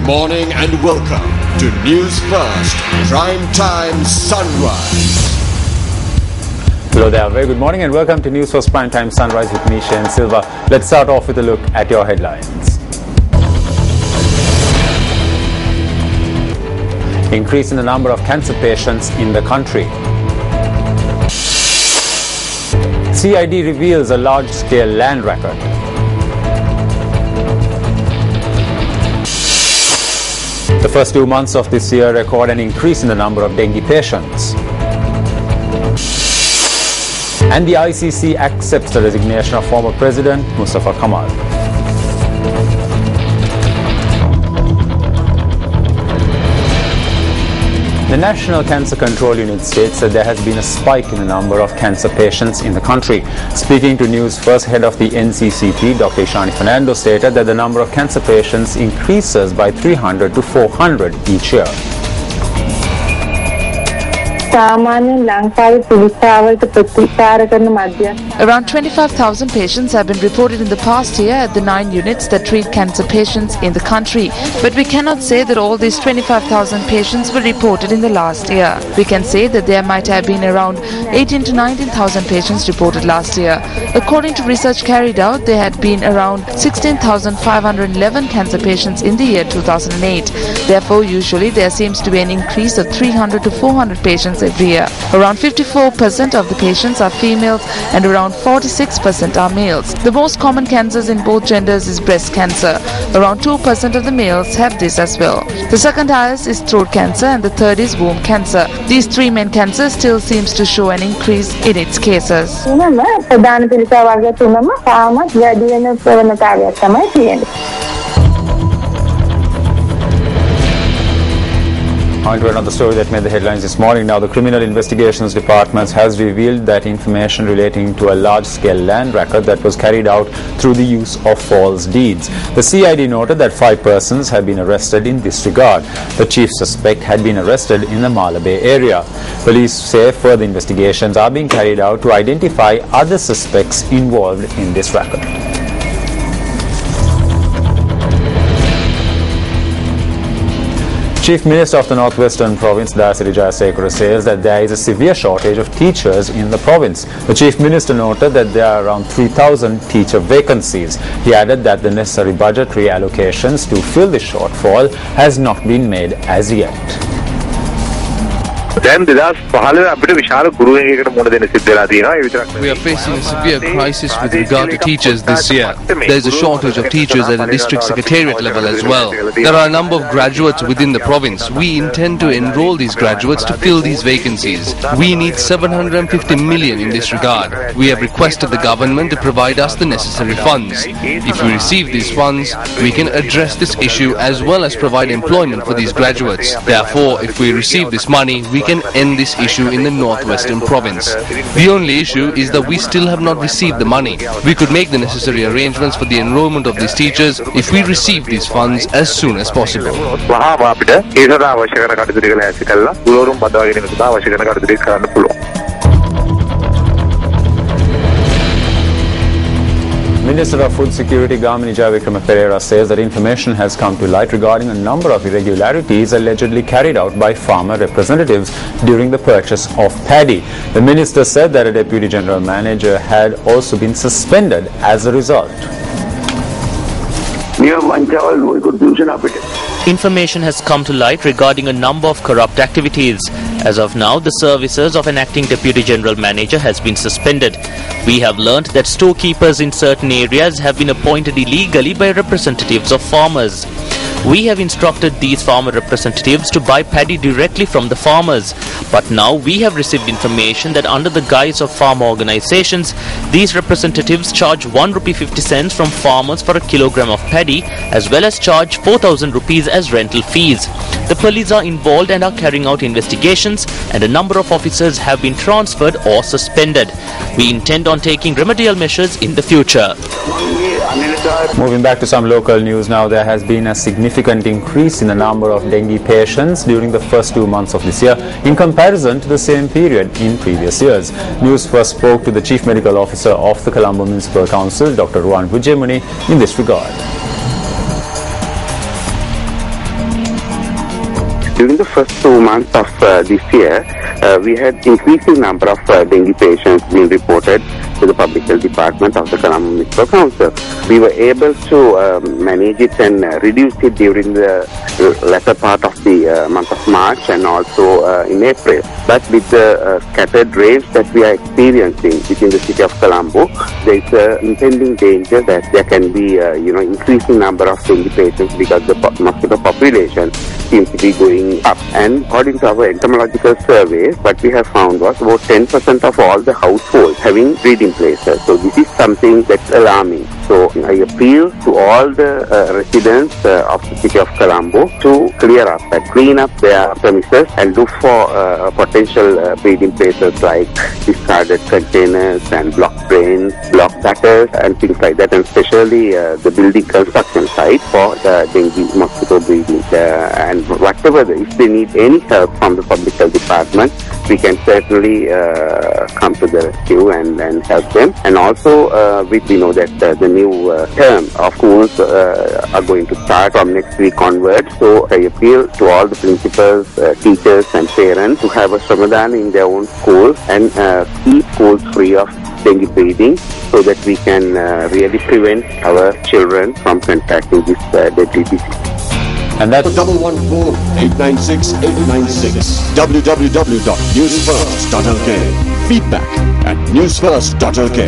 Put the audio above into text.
morning and welcome to News First Prime Time Sunrise. Hello there, very good morning and welcome to News First Prime Time Sunrise with me, Shane Silva. Let's start off with a look at your headlines. Increase in the number of cancer patients in the country. CID reveals a large-scale land record. The first 2 months of this year record an increase in the number of dengue patients. And the ICC accepts the resignation of former President Mustafa Kemal. The National Cancer Control Unit states that there has been a spike in the number of cancer patients in the country. Speaking to News First, head of the NCCP, Dr. Ishani Fernando, stated that the number of cancer patients increases by 300 to 400 each year. Around 25,000 patients have been reported in the past year at the 9 units that treat cancer patients in the country. But we cannot say that all these 25,000 patients were reported in the last year. We can say that there might have been around 18 to 19,000 patients reported last year. According to research carried out, there had been around 16,511 cancer patients in the year 2008. Therefore, usually there seems to be an increase of 300 to 400 patients every year. Around 54% of the patients are females and around 46% are males. The most common cancers in both genders is breast cancer. Around 2% of the males have this as well. The second highest is throat cancer and the third is womb cancer. These three main cancers still seems to show an increase in its cases. On to another story that made the headlines this morning. Now, the Criminal Investigations Department has revealed that information relating to a large-scale land record that was carried out through the use of false deeds. The CID noted that 5 persons had been arrested in this regard. The chief suspect had been arrested in the Mala Bay area. Police say further investigations are being carried out to identify other suspects involved in this record. Chief Minister of the Northwestern Province, Dasiri Jayasekara, says that there is a severe shortage of teachers in the province. The Chief Minister noted that there are around 3,000 teacher vacancies. He added that the necessary budgetary allocations to fill this shortfall has not been made as yet. We are facing a severe crisis with regard to teachers this year. There is a shortage of teachers at the district secretariat level as well. There are a number of graduates within the province. We intend to enroll these graduates to fill these vacancies. We need 750 million in this regard. We have requested the government to provide us the necessary funds. If we receive these funds, we can address this issue as well as provide employment for these graduates. Therefore, if we receive this money, we can end this issue in the Northwestern Province. The only issue is that we still have not received the money. We could make the necessary arrangements for the enrollment of these teachers if we receive these funds as soon as possible. Minister of Food Security Gamini Jayavikrama Pereira says that information has come to light regarding a number of irregularities allegedly carried out by farmer representatives during the purchase of paddy. The minister said that a deputy general manager had also been suspended as a result. Information has come to light regarding a number of corrupt activities. As of now, the services of an acting deputy general manager has been suspended. We have learnt that storekeepers in certain areas have been appointed illegally by representatives of farmers. We have instructed these farmer representatives to buy paddy directly from the farmers. But now we have received information that under the guise of farm organizations, these representatives charge 1 rupee 50 cents from farmers for a kilogram of paddy, as well as charge 4,000 rupees as rental fees. The police are involved and are carrying out investigations, and a number of officers have been transferred or suspended. We intend on taking remedial measures in the future. Moving back to some local news now, there has been a significant increase in the number of dengue patients during the first 2 months of this year in comparison to the same period in previous years. News First spoke to the Chief Medical Officer of the Colombo Municipal Council, Dr. Ruan Vijayamuni, in this regard. During the first 2 months of this year, we had increasing number of dengue patients being reported to the Public Health Department of the Colombo Municipal Council. We were able to manage it and reduce it during the latter part of the month of March and also in April. But with the scattered rains that we are experiencing within the city of Colombo, there is an impending danger that there can be increasing number of dengue patients because the mosquito population seems to be going up. And according to our entomological survey, what we have found was about 10% of all the households having breeding places. So this is something that's alarming. So I appeal to all the residents of the city of Colombo to clear up and clean up their premises and look for potential breeding places like discarded containers and block drains, block gutters and things like that, and especially the building construction site for the dengue mosquito breeding. And whatever, if they need any help from the Public Health Department, we can certainly come to the rescue and help them. And also, we know that the new term of schools are going to start from next week onwards. So I appeal to all the principals, teachers and parents to have a Ramadan in their own schools and keep schools free of dengue breeding so that we can really prevent our children from contracting this deadly disease. And that's 111-896-896. www.newsfirst.lk. Feedback at newsfirst.lk.